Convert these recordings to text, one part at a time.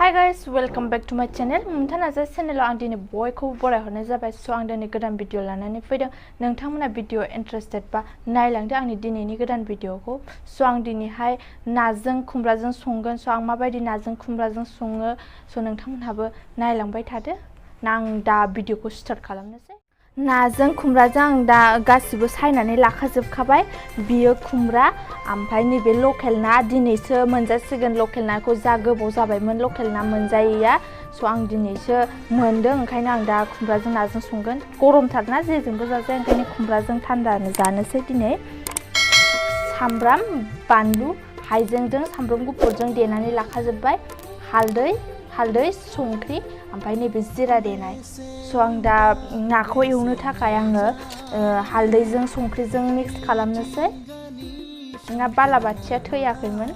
Hi guys, welcome back to my channel. Momita Narzary channel आं दिनै बयखौबो बरायहरनाय जाबाय। स' आं दिनै गोदान भिडिअ लानानै फैदों। नोंथांमोना भिडिअ इन्टारेस्टेड बा नायलांदो आंनि दिनैनि गोदान भिडिअखौ। स' आं दिनैहाय नाजों खुमब्राजों संगोन। स' आं माबायदि नाजों खुमब्राजों सङो स' नोंथांमोनहाबो नायलांबाय थादो। आं दा भिडिअखौ स्टार्ट खालामनोसै। नाजों खुमब्राजों आं दा गासिबो सायनानै लाखाजोबखाबाय। बियो खुमब्रा ओमफ्राय नैबे लकेल ना दिनैसो मोनजासिगोन। लकेल नाखौ जा गोबाव जाबायमोन लकेल ना मोनजायैया। स' आं दिनैसो मोनदों ओंखायनो आं दा खुमब्राजों नाजों संगोन। गरमथारना जेजोंबो जाजाया ओंखायनो खुमब्राजों थान्दानो जानोसै दिनै। सामब्राम बानलु हाइजेंजों सामब्राम गुफुरजों देनानै लाखाजोबबाय। हालदै संख्रि ओमफ्राय नैबे जिरा देनाय। स' आं दा नाखौ एवनो थाखाय आङो हालदैजों संख्रिजों मिक्स खालामनोसै। ना बालाबाथिया थैयाखैमोन।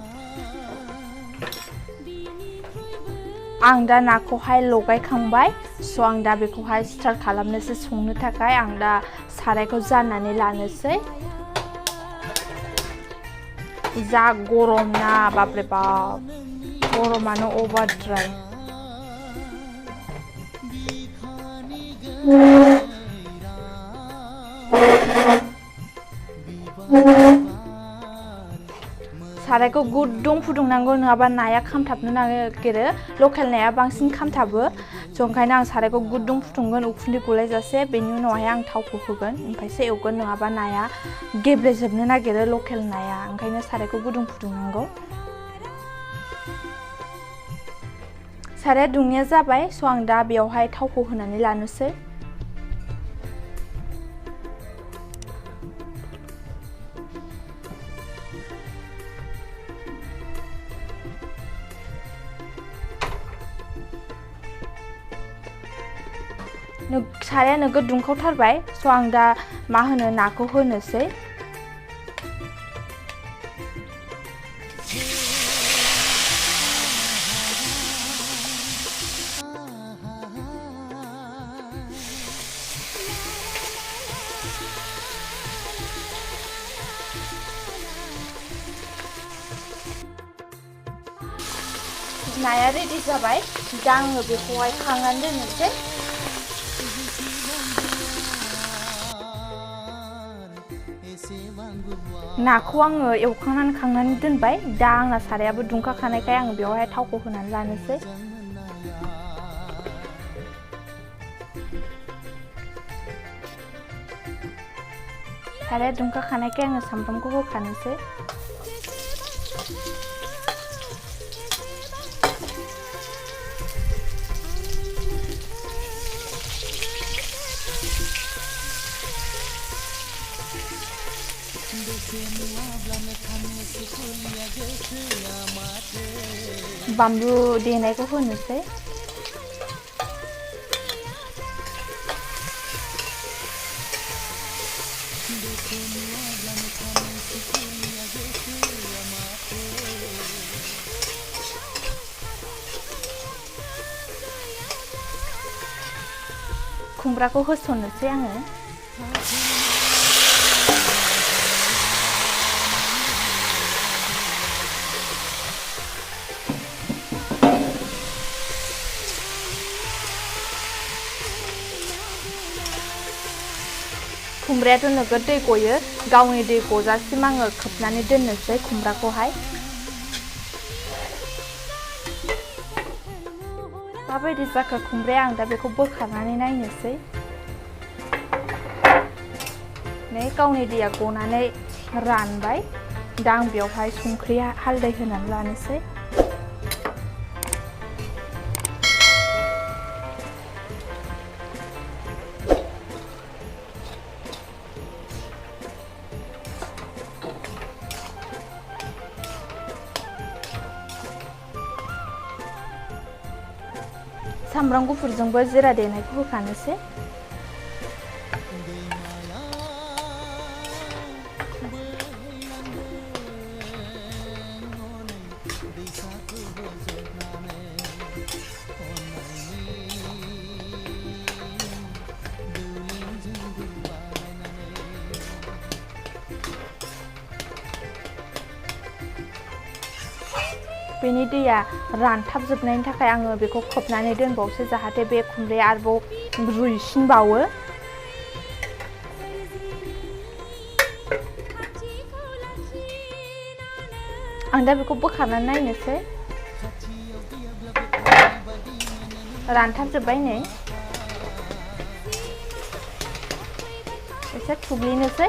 आं दा नाखौहाय लगायखांबाय। स' आं दा बेखौहाय स्टार्ट खालामनोसै संनो थाखाय। आं दा सारायखौ जाननानै लानोसै। जा गरम ना बापरे बाप गरमानो अभारद्राय। सारायखौ गुदुं फुदुंनांगौ नङाबा नाया खामथाबनो नागिरो। लकेल नाया बांसिन खामथाबो। स' ओंखायनो आं सारायखौ गुदुं फुदुंगोन उखुन्दै गलायजासे। बेनि उनावहाय आं थावखौ होगोन ओमफ्रायसो एवगोन नङाबा नाया गेब्लेजोबनो नागिरो लकेल नाया। ओंखायनो सारायखौ गुदुं फुदुंनांगौ। साराया दुंनाया जाबाय। स' आं दा बेयावहाय थावखौ होनानै लानोसै। साराया नोगोद दुंखावथारबाय। स' आं दा नाखौ होनोसै। नाया रेडि जाबाय। दा आङो बेखौहाय खांनानै दोननोसै। नाखौ आङो एवखांनानै खांनानै दोनबाय। दा आंना सारायाबो दुंखाखानायखाय आं बेवहाय थावखौ होनानै लानोसै। साराया दुंखाखानायखाय आङो सामब्रामखौ होखानोसै। बानलु देनायखौ होनोसै। खुमब्राखौ होसननोसै आङो। खुमब्रायाथ' नोगोद दै गयो। गावनि दै गजासिम आङो खोबनानै दोननोसै खुमब्राखौहाय। माबायदि जाखो खुमब्राया आं दा बेखौ बोखारनानै नायनोसै। नै गावनि दैया गनानै रानबाय। दा आं बेवहाय संख्रि हालदै होनानै लानोसै। सामब्राम गुफुरजोंबो जिरा देनायखौ होखानोसै। बेनि दैया रानथाबजोबनायनि थाखाय आङो बेखौ खोबनानै दोनबावसै जाहाथे बे खुमब्राया आरोबाव रुइसिनबावो। आं दा बेखौ बोखारनानै नायनोसै। रानथाबजोब्बाय नै। एसे थुग्लिनोसै।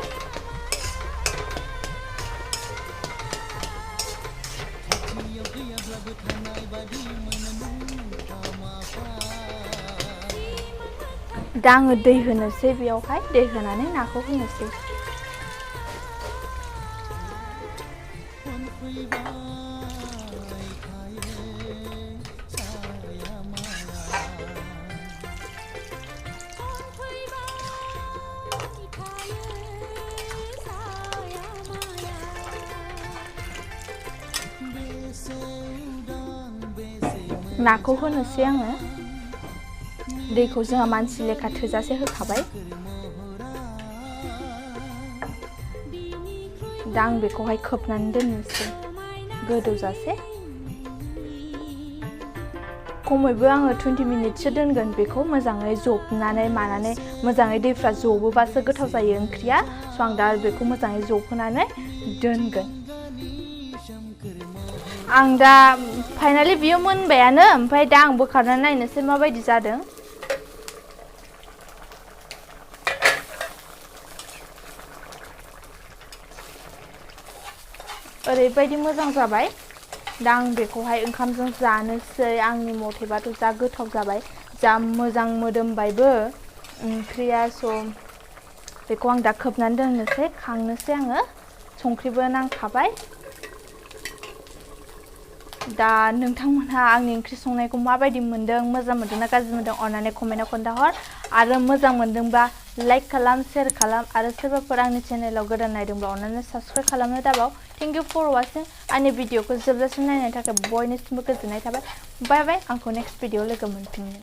दा आङो दै होनोसै बेयावहाय दै होनानै नाखौ होनोसै। नाखौ होनोसै आङो। दैखौ जोंहा मानसि लेखा थोजासे होखाबाय। दा आं बेखौहाय खोबनानै दोननोसै गोदौजासे। खमैबो आङो 20 मिनिटसो दोनगोन बेखौ मोजाङै जबनानै मानानै मोजाङै दैफ्रा जबोबासो गोथाव जायो ओंख्रिया। स' आं दा बेखौ मोजाङै जबहोनानै दोनगोन। आं दा फाइनालि बियो मोनबायानो। ओमफ्राय दा आं बोखारनानै नायनोसै माबायदि जादों। ओरैबायदि मोजां जाबाय। दा आं बेखौहाय ओंखामजों जानोसै। आंनि मथेबाथ' जा गोथाव जाबाय, जा मोजां मोदोमबायबो ओंख्रिया। स' बेखौ आं दा खोबनानै दोननोसै, खांनोसै आङो। संख्रिबो नांखाबाय। दा नोंथांमोनहा आंनि ओंख्रि संनायखौ माबायदि मोन्दों, मोजां मोन्दों ना गाज्रि मोन्दों अन्नानै कमेन्टआव खोन्थाहर। आरो मोजां मोन्दोंबा लाइक खालाम, शेयार खालाम। आरो सोरबाफोर आंनि चेनेलाव गोदान नायदोंबा अन्नानै साबस्क्राइब खालामनो दाबाव। Thank you for watching. आंनि भिडिअखौ जोबजासिम नायनायनि थाखाय बयनिसिमबो गोजोननाय थाबाय। बाय बाय। आंखौ नेक्स्ट भिडिअआव लोगो मोनफिनगोन।